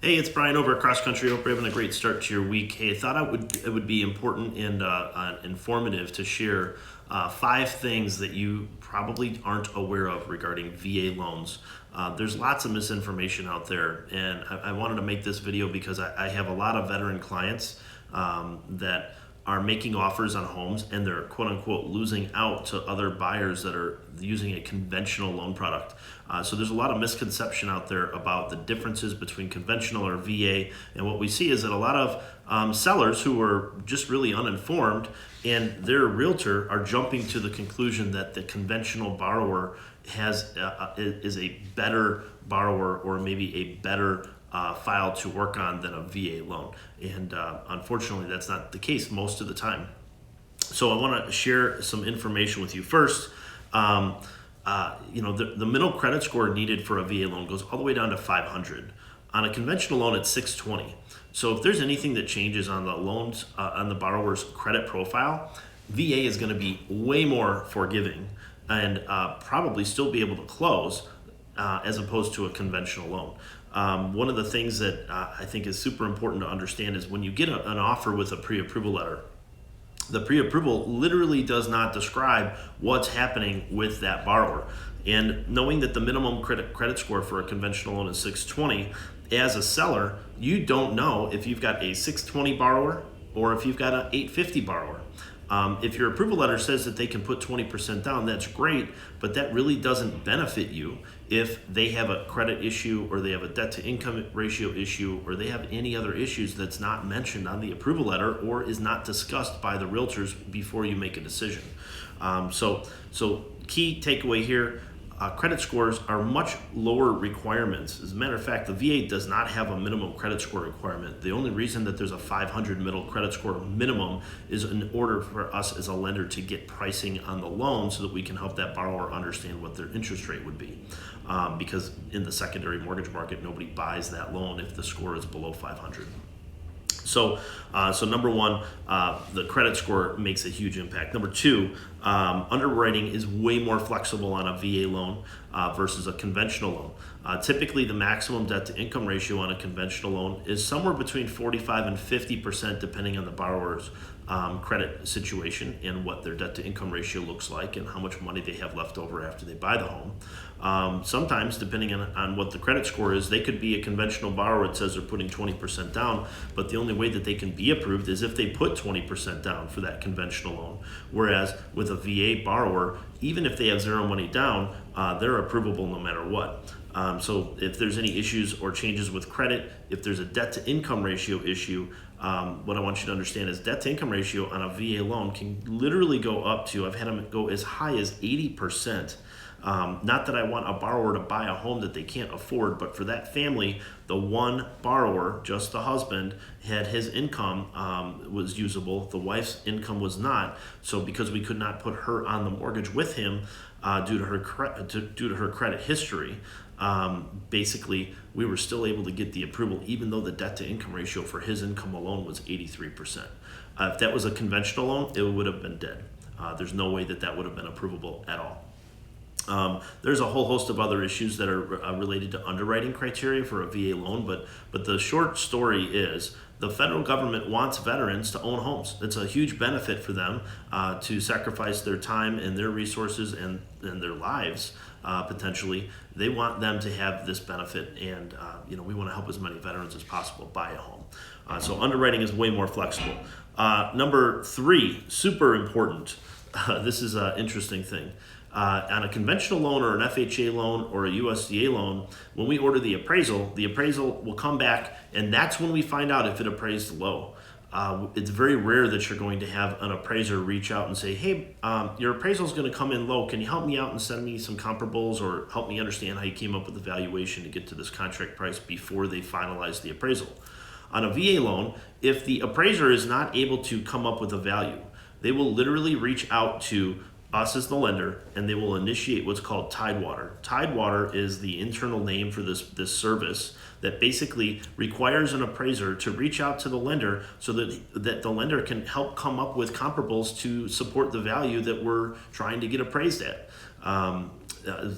Hey, it's Brian over at Cross Country. Hope you're having a great start to your week. Hey, I thought it would be important and informative to share 5 things that you probably aren't aware of regarding VA loans. There's lots of misinformation out there, and I wanted to make this video because I have a lot of veteran clients that are making offers on homes, and they're quote unquote losing out to other buyers that are using a conventional loan product. So there's a lot of misconception out there about the differences between conventional or VA, and what we see is that a lot of sellers who are just really uninformed and their realtor are jumping to the conclusion that the conventional borrower is a better borrower, or maybe a better file to work on than a VA loan. And unfortunately, that's not the case most of the time. So I want to share some information with you. First, the middle credit score needed for a VA loan goes all the way down to 500. On a conventional loan, it's 620. So if there's anything that changes on the loans, on the borrower's credit profile, VA is going to be way more forgiving and probably still be able to close as opposed to a conventional loan. One of the things that I think is super important to understand is when you get an offer with a pre-approval letter, the pre-approval literally does not describe what's happening with that borrower. And knowing that the minimum credit score for a conventional loan is 620, as a seller, you don't know if you've got a 620 borrower or if you've got an 850 borrower. If your approval letter says that they can put 20% down, that's great, but that really doesn't benefit you if they have a credit issue, or they have a debt to income ratio issue, or they have any other issues that's not mentioned on the approval letter or is not discussed by the realtors before you make a decision. So key takeaway here, credit scores are much lower requirements. As a matter of fact, the VA does not have a minimum credit score requirement. The only reason that there's a 500 middle credit score minimum is in order for us as a lender to get pricing on the loan so that we can help that borrower understand what their interest rate would be. Because in the secondary mortgage market, nobody buys that loan if the score is below 500. So number one, the credit score makes a huge impact. Number two, underwriting is way more flexible on a VA loan versus a conventional loan. Typically, the maximum debt to income ratio on a conventional loan is somewhere between 45 and 50%, depending on the borrower's credit situation and what their debt to income ratio looks like and how much money they have left over after they buy the home. Sometimes, depending on what the credit score is, they could be a conventional borrower that says they're putting 20% down, but the only way that they can be approved is if they put 20% down for that conventional loan. Whereas with a VA borrower, even if they have zero money down, they're approvable no matter what. So if there's any issues or changes with credit, if there's a debt to income ratio issue, what I want you to understand is debt to income ratio on a VA loan can literally go up to, I've had them go as high as 80%. Not that I want a borrower to buy a home that they can't afford, but for that family, the one borrower, just the husband, had his income was usable. The wife's income was not. So because we could not put her on the mortgage with him due to her credit history, basically we were still able to get the approval, even though the debt to income ratio for his income alone was 83%. If that was a conventional loan, it would have been dead. There's no way that would have been approvable at all. There's a whole host of other issues that are related to underwriting criteria for a VA loan, but the short story is the federal government wants veterans to own homes. It's a huge benefit for them to sacrifice their time and their resources and their lives potentially. They want them to have this benefit, and we want to help as many veterans as possible buy a home. So underwriting is way more flexible. Number 3, super important. This is an interesting thing. On a conventional loan or an FHA loan or a USDA loan, when we order the appraisal will come back, and that's when we find out if it appraised low. It's very rare that you're going to have an appraiser reach out and say, hey, your appraisal is going to come in low. Can you help me out and send me some comparables, or help me understand how you came up with the valuation to get to this contract price before they finalize the appraisal? On a VA loan, if the appraiser is not able to come up with a value, they will literally reach out to us as the lender, and they will initiate what's called Tidewater. Tidewater is the internal name for this service that basically requires an appraiser to reach out to the lender so that the lender can help come up with comparables to support the value that we're trying to get appraised at.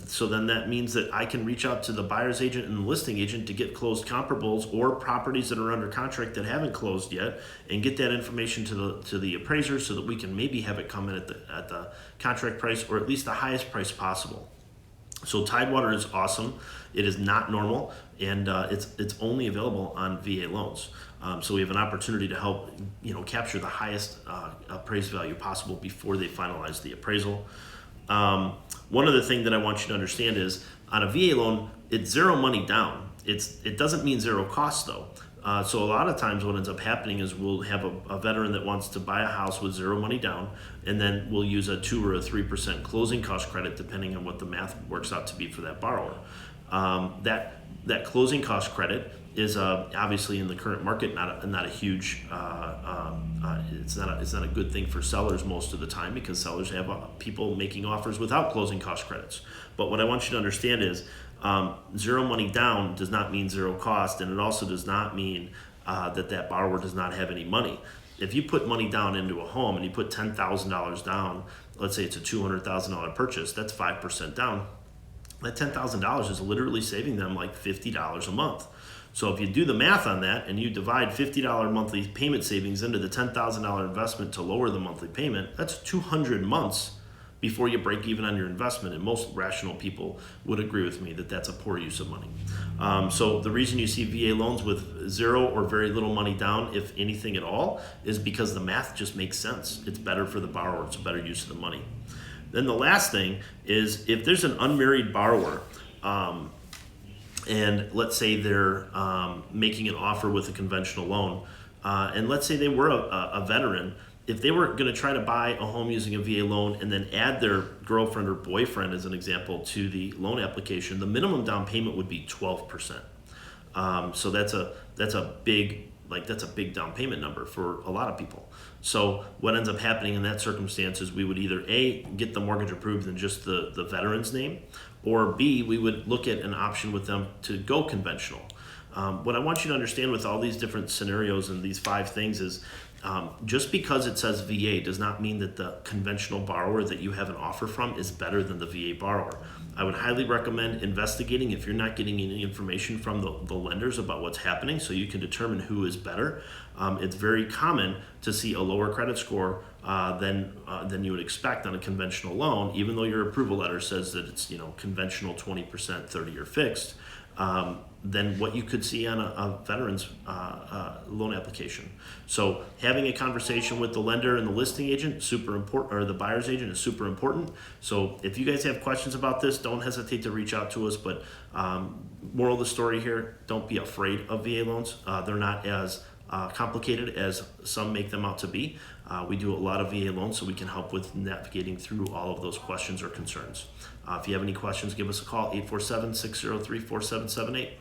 So then that means that I can reach out to the buyer's agent and the listing agent to get closed comparables or properties that are under contract that haven't closed yet, and get that information to the appraiser so that we can maybe have it come in at the contract price, or at least the highest price possible. So Tidewater is awesome. It is not normal, and it's only available on VA loans. So we have an opportunity to help capture the highest appraised value possible before they finalize the appraisal. One other thing that I want you to understand is on a VA loan, it's zero money down. It doesn't mean zero cost though. So a lot of times what ends up happening is we'll have a veteran that wants to buy a house with zero money down, and then we'll use a 2 or a 3% closing cost credit depending on what the math works out to be for that borrower. That closing cost credit is obviously in the current market not a huge it's not a good thing for sellers most of the time, because sellers have people making offers without closing cost credits. But what I want you to understand is zero money down does not mean zero cost, and it also does not mean that borrower does not have any money. If you put money down into a home and you put $10,000 down, let's say it's a $200,000 purchase, that's 5% down. That $10,000 is literally saving them like $50 a month. So if you do the math on that and you divide $50 monthly payment savings into the $10,000 investment to lower the monthly payment, that's 200 months before you break even on your investment. And most rational people would agree with me that that's a poor use of money. So the reason you see VA loans with zero or very little money down, if anything at all, is because the math just makes sense. It's better for the borrower. It's a better use of the money. Then the last thing is, if there's an unmarried borrower, and let's say they're making an offer with a conventional loan, and let's say they were a veteran, if they were going to try to buy a home using a VA loan and then add their girlfriend or boyfriend as an example to the loan application, the minimum down payment would be 12%. So that's a big down payment number for a lot of people. So what ends up happening in that circumstance is we would either A, get the mortgage approved in just the veteran's name, or B, we would look at an option with them to go conventional. What I want you to understand with all these different scenarios and these 5 things is, just because it says VA does not mean that the conventional borrower that you have an offer from is better than the VA borrower. I would highly recommend investigating if you're not getting any information from the lenders about what's happening, so you can determine who is better. It's very common to see a lower credit score than you would expect on a conventional loan, even though your approval letter says that it's conventional 20%, 30-year fixed. Than what you could see on a veteran's loan application. So having a conversation with the lender and the listing agent, super important, or the buyer's agent, is super important. So if you guys have questions about this, don't hesitate to reach out to us. But moral of the story here, don't be afraid of VA loans. They're not as complicated as some make them out to be. We do a lot of VA loans, so we can help with navigating through all of those questions or concerns. If you have any questions, give us a call, 847-603-4778.